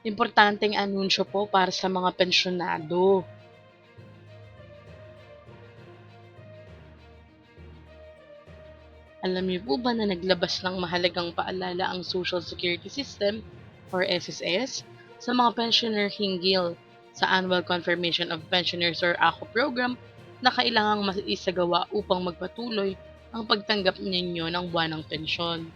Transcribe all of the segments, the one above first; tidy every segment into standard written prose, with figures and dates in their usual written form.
Importanteng anunsyo po para sa mga pensyonado. Alam niyo po ba na naglabas ng mahalagang paalala ang Social Security System or SSS sa mga pensioner hinggil sa Annual Confirmation of Pensioners or ACO program na kailangang maisagawa upang magpatuloy ang pagtanggap ninyo ng buwanang pensyon.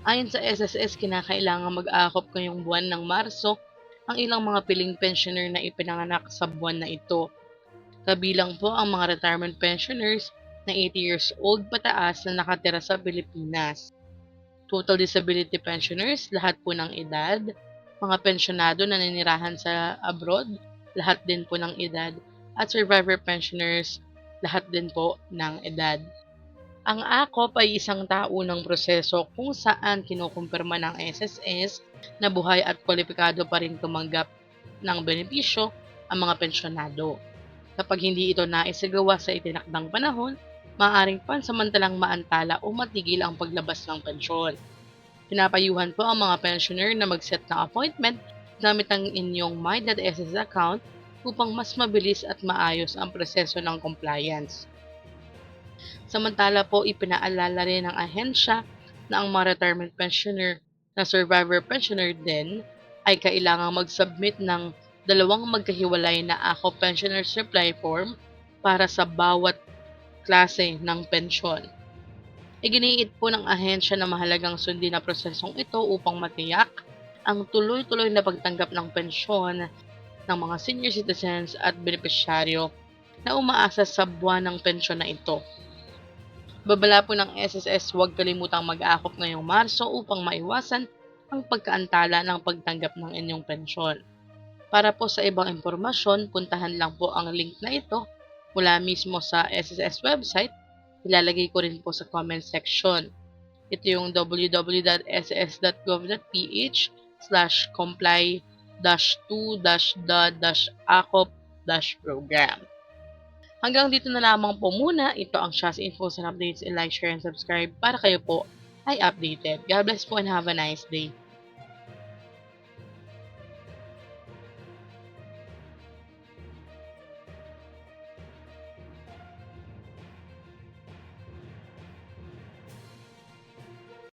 Ayon sa SSS, kinakailangang mag-aakop ngayong buwan ng Marso ang ilang mga piling pensioner na ipinanganak sa buwan na ito. Kabilang po ang mga retirement pensioners na 80 years old pataas na nakatira sa Pilipinas. Total disability pensioners, lahat po ng edad. Mga pensyonado na naninirahan sa abroad, lahat din po ng edad. At survivor pensioners, lahat din po ng edad. Ang AKOP ay isang taunang proseso kung saan kinukumpirma ng SSS na buhay at kwalipikado pa rin tumanggap ng benepisyo ang mga pensyonado. Kapag hindi ito naisagawa sa itinakdang panahon, maaaring pansamantalang maantala o matigil ang paglabas ng pensyon. Pinapayuhan po ang mga pensioner na mag-set ng appointment gamit ang inyong My.SSS account upang mas mabilis at maayos ang proseso ng compliance. Samantala po, ipinaalala rin ng ahensya na ang mga retirement pensioner na survivor pensioner din ay kailangang mag-submit ng dalawang magkahiwalay na AKO Pensioners Reply Form para sa bawat klase ng pensyon. Iginiit po ng ahensya na mahalagang sundin ang prosesong ito upang matiyak ang tuloy-tuloy na pagtanggap ng pensyon ng mga senior citizens at benepisyaryo na umaasa sa buwan ng pensyon na ito. Babala po ng SSS, huwag kalimutang mag-aakop ngayong Marso upang maiwasan ang pagkaantala ng pagtanggap ng inyong pensyon. Para po sa ibang impormasyon, puntahan lang po ang link na ito mula mismo sa SSS website. Ilalagay ko rin po sa comment section. Ito yung www.ss.gov.ph/comply-2-the-acop-program. Hanggang dito na lamang po muna. Ito ang Shaz Infos and Updates. I-like, share, and subscribe para kayo po ay updated. God bless po and have a nice day.